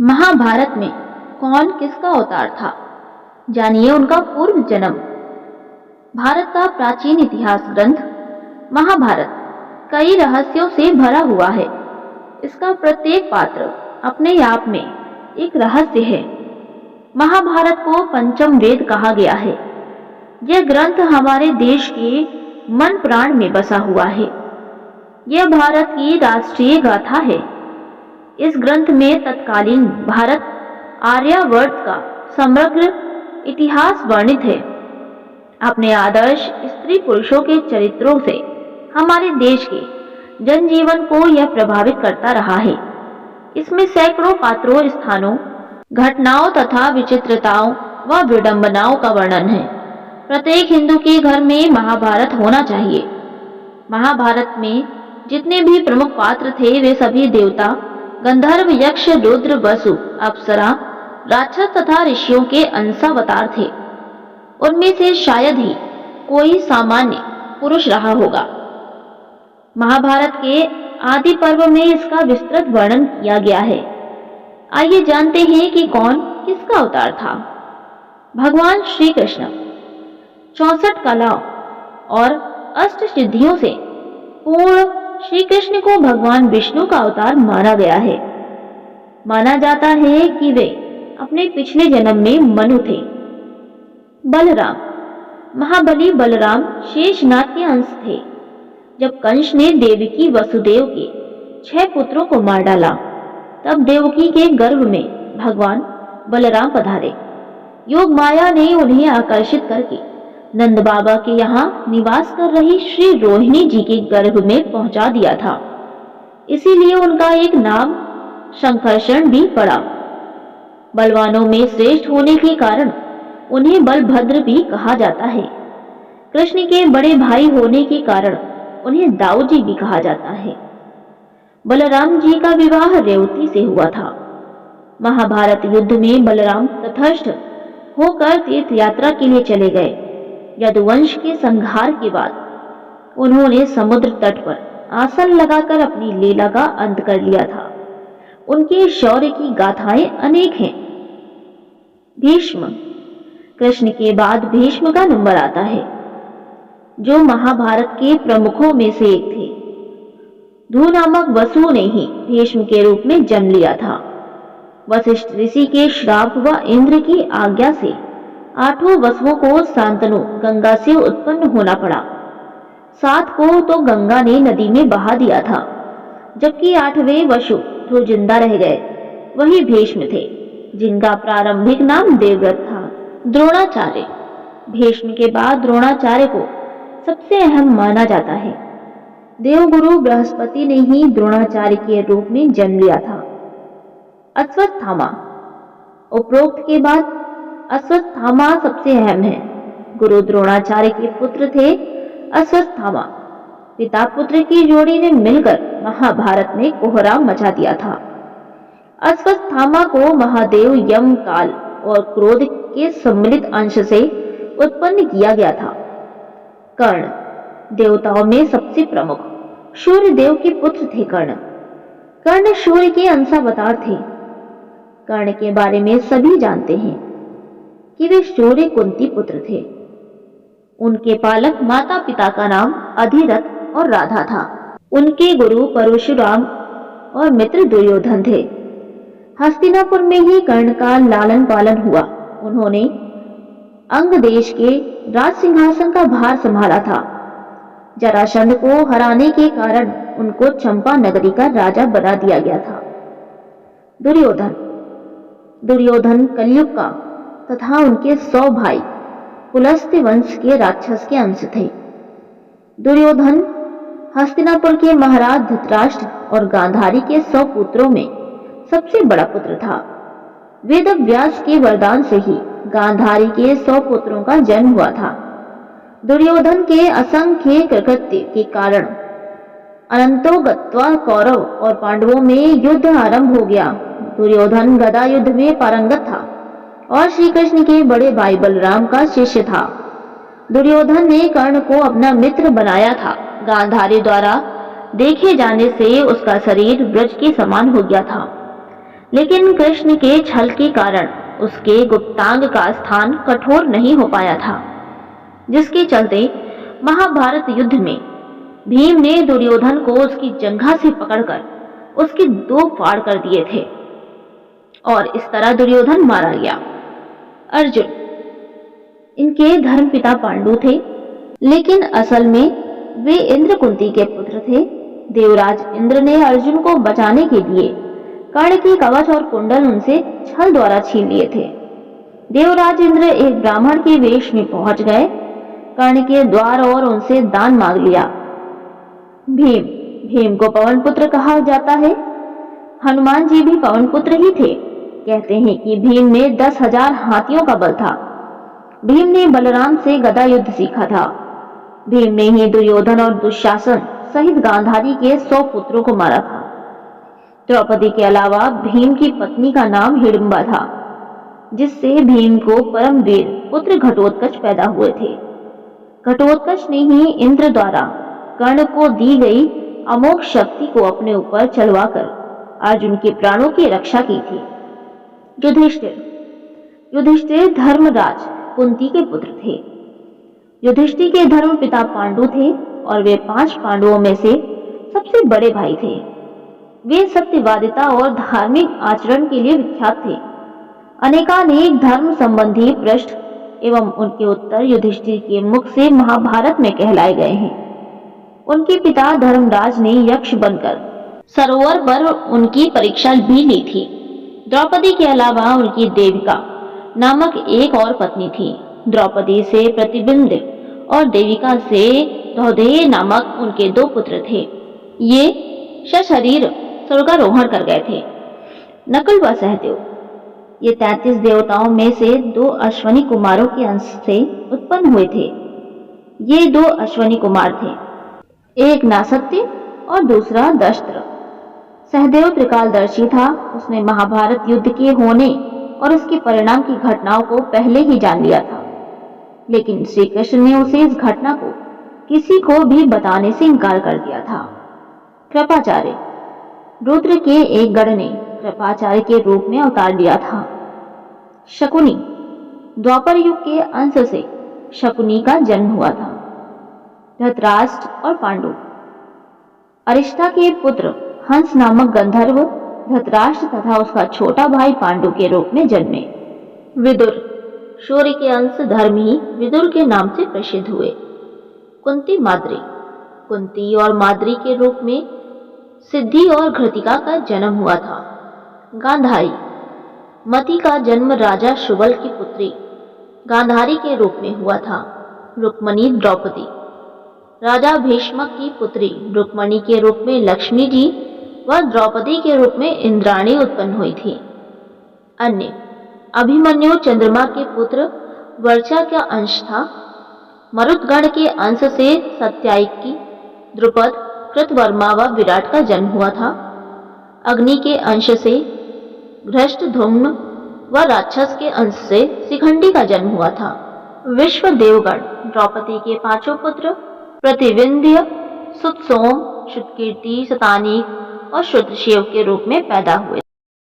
महाभारत में कौन किसका अवतार था? जानिए उनका पूर्व जन्म। भारत का प्राचीन इतिहास ग्रंथ महाभारत कई रहस्यों से भरा हुआ है। इसका प्रत्येक पात्र अपने आप में एक रहस्य है। महाभारत को पंचम वेद कहा गया है। यह ग्रंथ हमारे देश के मन प्राण में बसा हुआ है। यह भारत की राष्ट्रीय गाथा है। इस ग्रंथ में तत्कालीन भारत आर्यावर्त का समग्र इतिहास वर्णित है। अपने आदर्श स्त्री पुरुषों के चरित्रों से हमारे देश के जनजीवन को यह प्रभावित करता रहा है। इसमें सैकड़ों पात्रों, स्थानों, घटनाओं तथा विचित्रताओं व विडंबनाओं का वर्णन है। प्रत्येक हिंदू के घर में महाभारत होना चाहिए। महाभारत में जितने भी प्रमुख पात्र थे वे सभी देवता, गंधर्व, यक्ष, रुद्र, वसु, अप्सरा, राक्षस तथा ऋषियों के अंशावतार थे। उनमें से शायद ही कोई सामान्य पुरुष रहा होगा। महाभारत के आदि पर्व में इसका विस्तृत वर्णन किया गया है। आइए जानते हैं कि कौन किसका अवतार था। भगवान श्री कृष्ण 64 कलाओं और अष्ट सिद्धियों से पूर्ण श्री कृष्ण को भगवान विष्णु का अवतार माना गया है। माना जाता है कि वे अपने पिछले जन्म में मनु थे। बलराम, महाबली बलराम शेषनाग के अंश थे। जब कंस ने देवकी वसुदेव के 6 पुत्रों को मार डाला, तब देवकी के गर्भ में भगवान बलराम पधारे। योग माया ने उन्हें आकर्षित करके नंद बाबा के यहाँ निवास कर रही श्री रोहिणी जी के गर्भ में पहुंचा दिया था। इसीलिए उनका एक नाम शंकरषण भी पड़ा। बलवानों में श्रेष्ठ होने के कारण उन्हें बलभद्र भी कहा जाता है। कृष्ण के बड़े भाई होने के कारण उन्हें दाऊ जी भी कहा जाता है। बलराम जी का विवाह रेवती से हुआ था। महाभारत युद्ध में बलराम तटस्थ होकर तीर्थ यात्रा के लिए चले गए। यदुवंश के संहार के बाद उन्होंने समुद्र तट पर आसन लगाकर अपनी लीला का अंत कर लिया था। उनके शौर्य की गाथाएं अनेक हैं। भीष्म, कृष्ण के बाद भीष्म का नंबर आता है, जो महाभारत के प्रमुखों में से एक थे। ध्रुव नामक वसु ने ही भीष्म के रूप में जन्म लिया था। वशिष्ठ ऋषि के श्राप व इंद्र की आज्ञा से 8 वसुओं को शांतनु गंगा से उत्पन्न होना पड़ा। 7 को तो गंगा ने नदी में बहा दिया था, जबकि 8वें वसु जो जिंदा रह गए वही भीष्म थे, जिनका प्रारंभिक नाम देवव्रत था। द्रोणाचार्य, भीष्म के बाद द्रोणाचार्य को सबसे अहम माना जाता है। देवगुरु बृहस्पति ने ही द्रोणाचार्य के रूप में जन्म लिया था। अश्वत्थामा, उपरोक्त के बाद अश्वत्थामा सबसे अहम है। गुरु द्रोणाचार्य के पुत्र थे अश्वत्थामा। पिता पुत्र की जोड़ी ने मिलकर महाभारत में कोहराम मचा दिया था। अश्वत्थामा को महादेव यम, काल और क्रोध के सम्मिलित अंश से उत्पन्न किया गया था। कर्ण, देवताओं में सबसे प्रमुख सूर्य देव के पुत्र थे कर्ण। कर्ण सूर्य के अंशावतार थे। कर्ण के बारे में सभी जानते हैं कि वे सूर्य कुंती पुत्र थे। उनके पालक माता पिता का नाम अधिरथ और राधा था। उनके गुरु परशुराम और मित्र दुर्योधन थे। हस्तिनापुर में ही कर्ण का लालन पालन हुआ। उन्होंने अंग देश के राज सिंहासन का भार संभाला था। जरासंध को हराने के कारण उनको चंपा नगरी का राजा बना दिया गया था। दुर्योधन, दुर्योधन कलयुग का तथा उनके 100 भाई पुलस्त्य वंश के राक्षस के अंश थे। दुर्योधन हस्तिनापुर के महाराज धृतराष्ट्र और गांधारी के 100 पुत्रों में सबसे बड़ा पुत्र था। वेद व्यास के वरदान से ही गांधारी के 100 पुत्रों का जन्म हुआ था। दुर्योधन के असंख्य कृत्य के कारण अनंतो गत्वा कौरव और पांडवों में युद्ध आरंभ हो गया। दुर्योधन गदा युद्ध में पारंगत था और श्री कृष्ण के बड़े भाई बलराम का शिष्य था। दुर्योधन ने कर्ण को अपना मित्र बनाया था। गांधारी द्वारा देखे जाने से उसका शरीर ब्रज के समान हो गया था। लेकिन कृष्ण के छल के कारण उसके गुप्तांग का स्थान कठोर नहीं हो पाया था, जिसके चलते महाभारत युद्ध में भीम ने दुर्योधन को उसकी जंघा से पकड़कर उसके 2 फाड़ कर दिए थे और इस तरह दुर्योधन मारा गया। अर्जुन, इनके धर्मपिता पांडु थे, लेकिन असल में वे इंद्र कुंती के पुत्र थे। देवराज इंद्र ने अर्जुन को बचाने के लिए कर्ण की कवच और कुंडल उनसे छल द्वारा छीन लिए थे। देवराज इंद्र एक ब्राह्मण के वेश में पहुंच गए कर्ण के द्वार और उनसे दान मांग लिया। भीम को पवन पुत्र कहा जाता है। हनुमान जी भी पवन पुत्र ही थे। कहते हैं कि भीम में 10,000 हाथियों का बल था। भीम ने बलराम से गदा युद्ध सीखा था। भीम ने ही दुर्योधन और दुशासन सहित गांधारी के 100 पुत्रों को मारा था। द्रौपदी के अलावा भीम की पत्नी का नाम हिडिंबा था, जिससे भीम को परमवीर पुत्र घटोत्कच पैदा हुए थे। घटोत्कच ने ही इंद्र द्वारा कर्ण को दी गई अमोघ शक्ति को अपने ऊपर चलवाकर अर्जुन के प्राणों की रक्षा की थी। युधिष्ठिर धर्मराज कुंती के पुत्र थे। युधिष्ठिर के धर्म पिता पांडु थे और वे 5 पांडवों में से सबसे बड़े भाई थे। वे सत्यवादिता और धार्मिक आचरण के लिए विख्यात थे। अनेकानेक धर्म संबंधी प्रश्न एवं उनके उत्तर युधिष्ठिर के मुख से महाभारत में कहलाए गए हैं। उनके पिता धर्मराज ने यक्ष बनकर सरोवर पर उनकी परीक्षा भी ली थी। द्रौपदी के अलावा उनकी देविका नामक एक और पत्नी थी। द्रौपदी से प्रतिबिंब और देविका से द्रौदेय नामक उनके 2 पुत्र थे। ये सशरीर स्वर्गारोहण कर गए थे। नकुल व सहदेव, ये 33 देवताओं में से 2 अश्वनी कुमारों के अंश से उत्पन्न हुए थे। ये 2 अश्वनी कुमार थे, एक नासत्य और दूसरा दष्ट्र। सहदेव त्रिकालदर्शी था। उसने महाभारत युद्ध के होने और उसके परिणाम की घटनाओं को पहले ही जान लिया था, लेकिन श्री कृष्ण ने उसे इस घटना को किसी को भी बताने से इनकार कर दिया था। कृपाचार्य, रुद्र के एक गण ने कृपाचार्य के रूप में अवतार लिया था। शकुनी, द्वापर युग के अंश से शकुनी का जन्म हुआ था। धृतराष्ट्र और पांडु, अरिष्टा के पुत्र हंस नामक गंधर्व धृतराष्ट्र तथा उसका छोटा भाई पांडु के रूप में जन्मे। विदुर, शौर्य के अंश धर्म ही विदुर के नाम से प्रसिद्ध हुए। कुंती माद्री, कुंती और माद्री के रूप में सिद्धि और घृतिका का जन्म हुआ था। गांधारी, मति का जन्म राजा शुबल की पुत्री गांधारी के रूप में हुआ था। रुक्मणी द्रौपदी, राजा भीष्मक की पुत्री रुक्मणी के रूप में लक्ष्मी जी व द्रौपदी के रूप में इंद्राणी उत्पन्न हुई थी। अन्य, अभिमन्यु चंद्रमा के पुत्र वर्चा का अंश था। मरुदगण के अंश से सत्यायिकी, द्रुपद, कृतवर्मा व विराट का जन्म हुआ था। अग्नि के अंश से धृष्टद्युम्न व राक्षस के अंश से शिखंडी का जन्म हुआ था। विश्व देवगण द्रौपदी के 5 पुत्र प्रतिविंध्य, सुतसोम, शुतकीर्ति, शतानीक और शुद्धशेव के रूप में पैदा हुए